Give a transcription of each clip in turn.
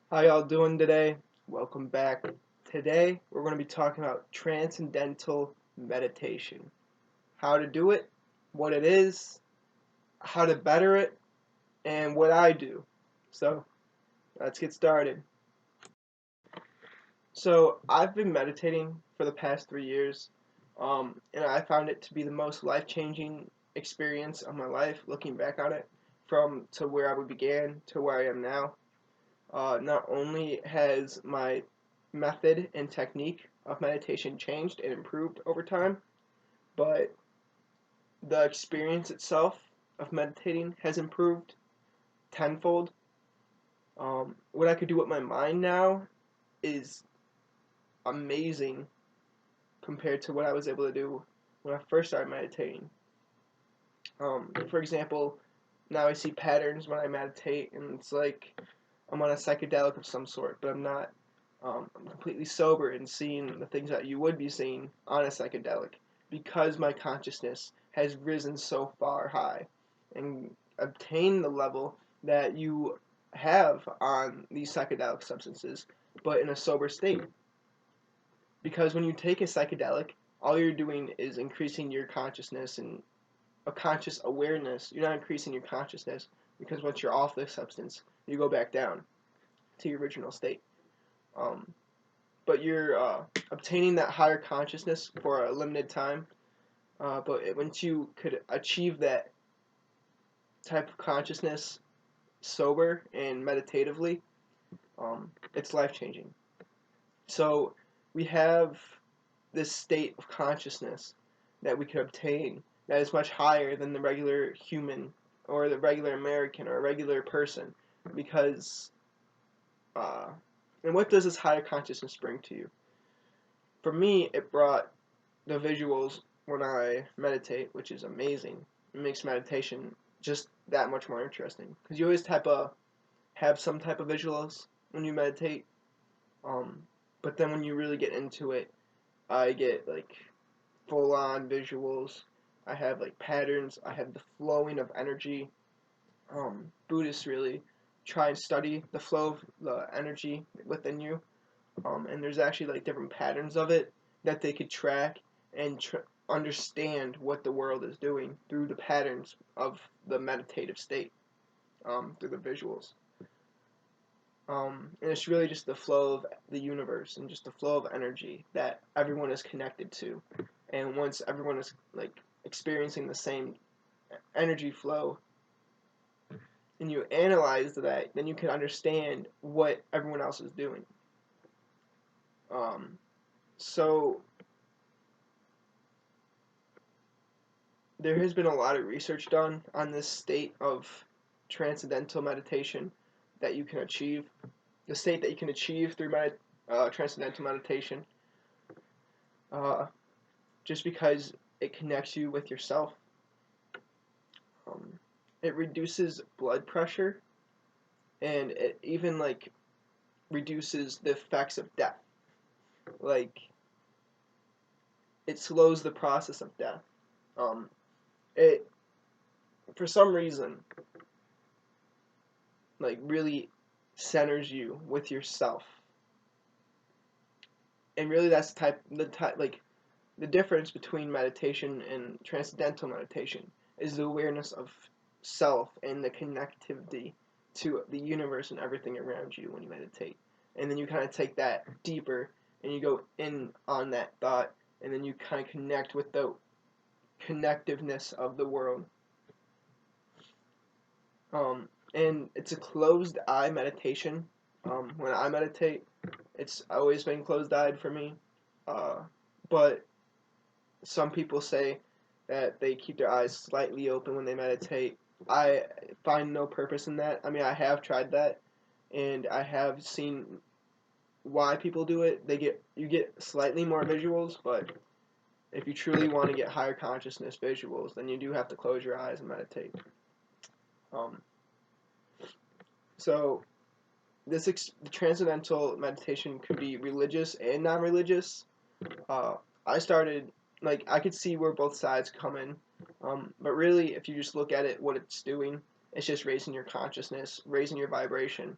How y'all doing today? Welcome back. Today we're going to be talking about transcendental meditation. How to do it, what it is, how to better it, and what I do. So, let's get started. So, I've been meditating for the past 3 years, and I found it to be the most life-changing experience of my life, looking back on it, from to where I began to where I am now. Not only has my method and technique of meditation changed and improved over time, but the experience itself of meditating has improved tenfold. What I could do with my mind now is amazing compared to what I was able to do when I first started meditating. For example, now I see patterns when I meditate, and it's like I'm on a psychedelic of some sort, but I'm not. I'm completely sober and seeing the things that you would be seeing on a psychedelic because my consciousness has risen so far high and obtained the level that you have on these psychedelic substances, but in a sober state. Because when you take a psychedelic, all you're doing is increasing your consciousness and a conscious awareness. You're not increasing your consciousness because once you're off the substance, you go back down to your original state. Um, but you're obtaining that higher consciousness for a limited time. Once you could achieve that type of consciousness sober and meditatively, it's life changing. So we have this state of consciousness that we could obtain that is much higher than the regular human or the regular American or a regular person because uh, and what does this higher consciousness bring to you? For me, it brought the visuals when I meditate, which is amazing. It makes meditation just that much more interesting because you always have some type of visuals when you meditate. Um, but then when you really get into it, I get like full on visuals. I have like patterns. I have the flowing of energy. Buddhists really try and study the flow of the energy within you. And there's actually like different patterns of it that they could track and understand what the world is doing through the patterns of the meditative state, through the visuals. And it's really just the flow of the universe and just the flow of energy that everyone is connected to. And once everyone is like experiencing the same energy flow, and you analyze that, then you can understand what everyone else is doing. Um, so there has been a lot of research done on this state of transcendental meditation that you can achieve, the state that you can achieve through transcendental meditation, uh, just because it connects you with yourself. Um, it reduces blood pressure, and it even like reduces the effects of death. Like it slows the process of death. Um, it for some reason like really centers you with yourself, and really that's the difference between meditation and transcendental meditation is the awareness of self and the connectivity to the universe and everything around you when you meditate. And then you kind of take that deeper and you go in on that thought, and then you kind of connect with the connectiveness of the world. And it's a closed eye meditation. When I meditate, it's always been closed eyed for me. Uh, but some people say that they keep their eyes slightly open when they meditate. I find no purpose in that. I mean, I have tried that, and I have seen why people do it. You get slightly more visuals, but if you truly want to get higher consciousness visuals, then you do have to close your eyes and meditate. Um, so the transcendental meditation could be religious and non-religious. Uh, I started I could see where both sides come in, but really, if you just look at it, what it's doing, it's just raising your consciousness, raising your vibration.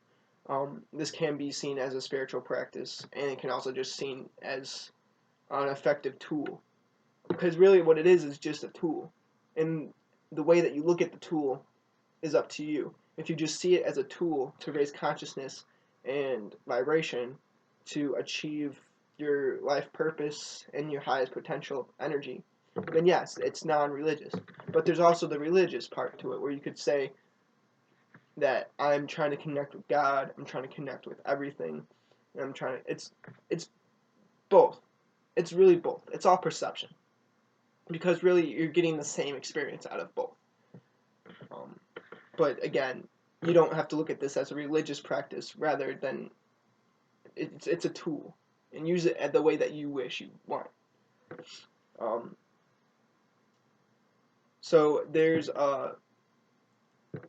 This can be seen as a spiritual practice, and it can also just seen as an effective tool. Because really what it is just a tool. And the way that you look at the tool is up to you. If you just see it as a tool to raise consciousness and vibration to achieve your life purpose and your highest potential energy, then yes, it's non-religious. But there's also the religious part to it, where you could say that I'm trying to connect with God, I'm trying to connect with everything, and I'm trying to, it's both. It's really both. It's all perception. Because really, you're getting the same experience out of both. But again, you don't have to look at this as a religious practice, rather than it's a tool, and use it the way that you wish you want. So there's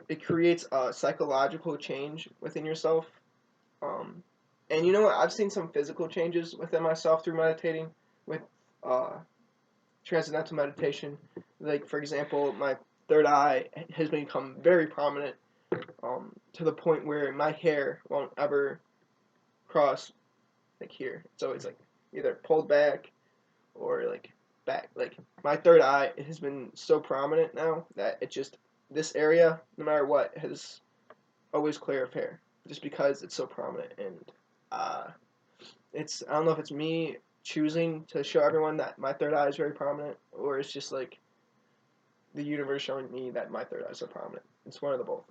it creates a psychological change within yourself. And you know what? I've seen some physical changes within myself through meditating, with uh, transcendental meditation. Like, for example, my third eye has become very prominent, to the point where my hair won't ever cross like here. So it's like either pulled back or like back. Like, my third eye has been so prominent now that it just, this area, no matter what, has always clear of hair, just because it's so prominent. And it's, I don't know if it's me choosing to show everyone that my third eye is very prominent, or it's just like the universe showing me that my third eye is so prominent. It's one of the both.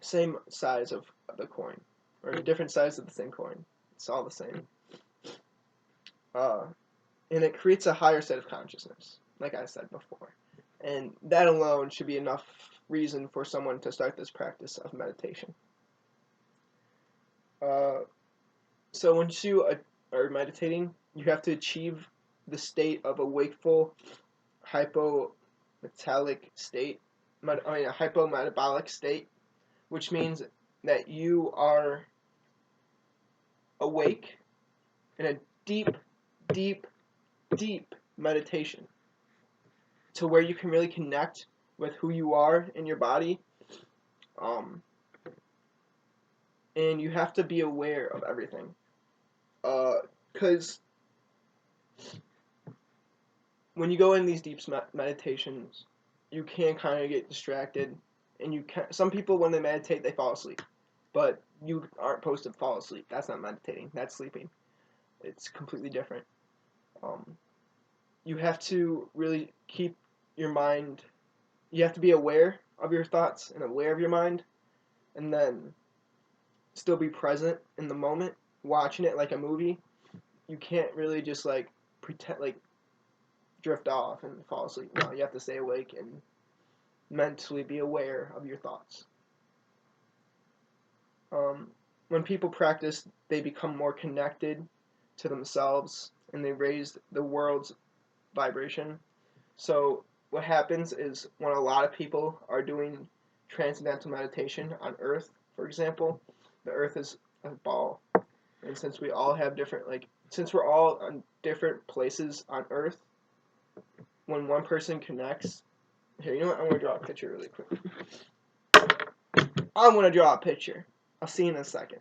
Same size of the coin, or a different size of the same coin. It's all the same. And it creates a higher state of consciousness, like I said before. And that alone should be enough reason for someone to start this practice of meditation. So once you are meditating, you have to achieve the state of a wakeful, hypometabolic state, a hypometabolic state, which means that you are awake in a deep, deep, deep meditation, to where you can really connect with who you are in your body. And you have to be aware of everything. Because when you go in these deep meditations, you can kind of get distracted, and you can. Some people, when they meditate, they fall asleep, but you aren't supposed to fall asleep. That's not meditating. That's sleeping. It's completely different. You have to really keep your mind. You have to be aware of your thoughts and aware of your mind, and then still be present in the moment, watching it like a movie. You can't really just like pretend, like drift off and fall asleep. No, you have to stay awake and mentally be aware of your thoughts. When people practice, they become more connected to themselves, and they raise the world's vibration. So what happens is, when a lot of people are doing transcendental meditation on Earth, for example, the Earth is a ball, and since we all have different, since we're all on different places on Earth, when one person connects, here, you know what? I'm gonna draw a picture really quick. I'm gonna draw a picture. I'll see you in a second.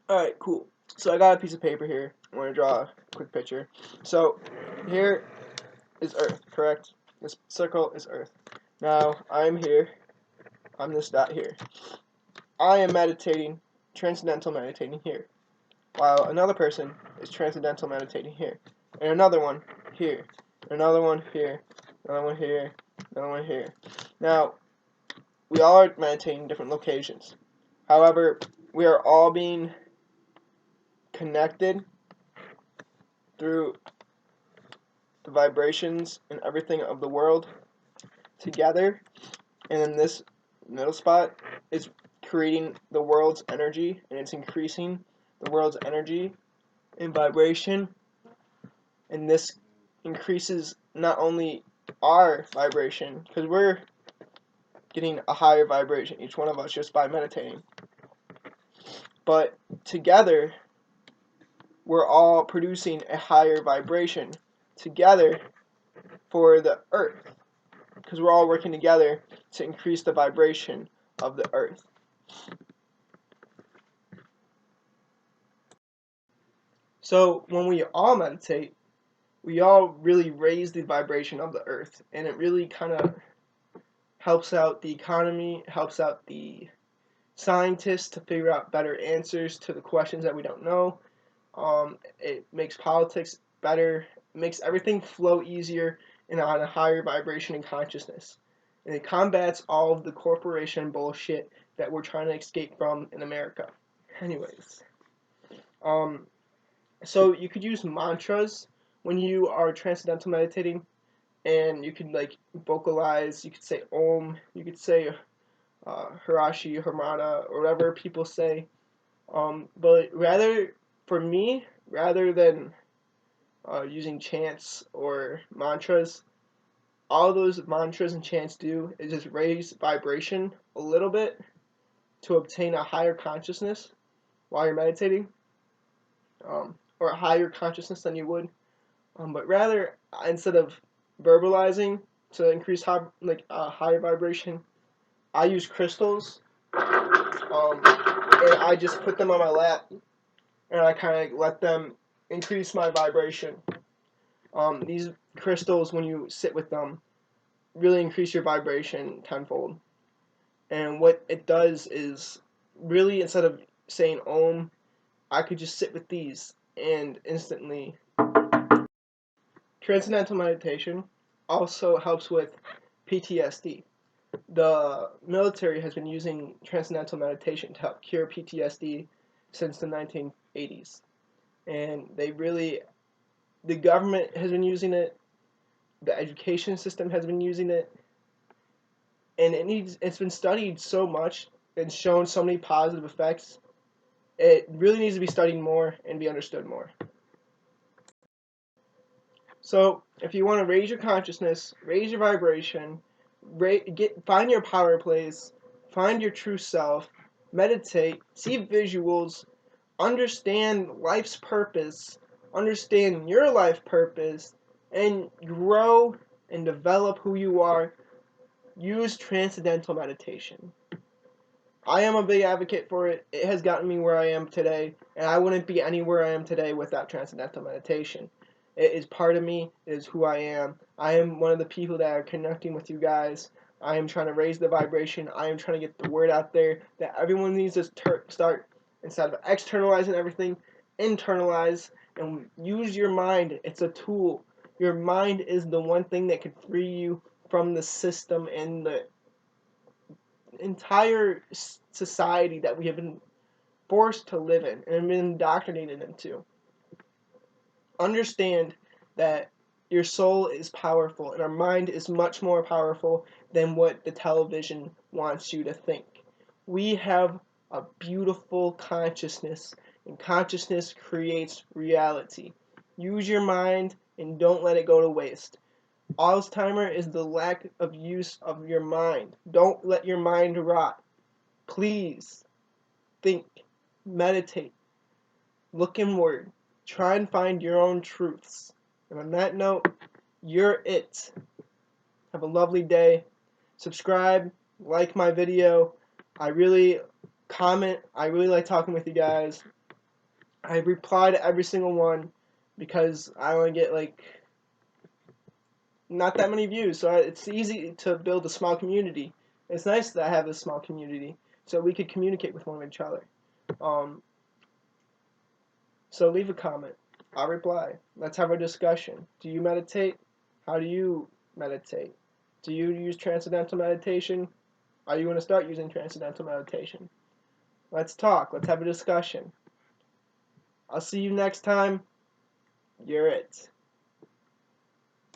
Alright, cool. So I got a piece of paper here. I'm gonna draw a quick picture. So here is Earth, correct? This circle is Earth. Now I'm here. I'm this dot here. I am meditating, transcendental meditating here, while another person is transcendental meditating here, and another one here, another one here, another one here, another one here. Now, we all are meditating in different locations. However, we are all being connected through the vibrations and everything of the world together, and in this middle spot is creating the world's energy, and it's increasing the world's energy and vibration, and this increases not only our vibration, because we're getting a higher vibration, each one of us, just by meditating, but together we're all producing a higher vibration together for the Earth, because we're all working together to increase the vibration of the Earth. So when we all meditate, we all really raise the vibration of the earth, and it really kind of helps out the economy, helps out the scientists to figure out better answers to the questions that we don't know. It makes politics better, it makes everything flow easier and on a higher vibration and consciousness. And it combats all of the corporation bullshit that we're trying to escape from in America. Anyways, um, so you could use mantras when you are transcendental meditating, and you could like vocalize. You could say Om. You could say Hirashi, Hermana, or whatever people say. But rather, for me, rather than using chants or mantras, all those mantras and chants do is just raise vibration a little bit to obtain a higher consciousness while you're meditating, or a higher consciousness than you would. But rather, instead of verbalizing to increase higher vibration, I use crystals, and I just put them on my lap, and I kind of let them increase my vibration. These crystals, when you sit with them, really increase your vibration tenfold. And what it does is really, instead of saying Om, I could just sit with these and instantly. Transcendental meditation also helps with PTSD. The military has been using transcendental meditation to help cure PTSD since the 1980s. And the government has been using it, the education system has been using it, and it's been studied so much and shown so many positive effects. It really needs to be studied more and be understood more. So, if you want to raise your consciousness, raise your vibration, find your power place, find your true self, meditate, see visuals, understand life's purpose, understand your life purpose, and grow and develop who you are, use transcendental meditation. I am a big advocate for it. It has gotten me where I am today, and I wouldn't be anywhere I am today without transcendental meditation. It is part of me. It is who I am. I am one of the people that are connecting with you guys. I am trying to raise the vibration. I am trying to get the word out there that everyone needs to start, instead of externalizing everything, internalize and use your mind. It's a tool. Your mind is the one thing that can free you from the system and the entire society that we have been forced to live in and been indoctrinated into. Understand that your soul is powerful and our mind is much more powerful than what the television wants you to think. We have a beautiful consciousness, and consciousness creates reality. Use your mind and don't let it go to waste. Alzheimer is the lack of use of your mind. Don't let your mind rot. Please think, meditate, look inward, try and find your own truths. And on that note, you're it. Have a lovely day. Subscribe, like my video. I really like talking with you guys. I reply to every single one because I only get not that many views, so it's easy to build a small community. It's nice that I have this small community, so we could communicate with one another. So leave a comment. I'll reply. Let's have a discussion. Do you meditate? How do you meditate? Do you use transcendental meditation? Are you going to start using transcendental meditation? Let's talk. Let's have a discussion. I'll see you next time. You're it.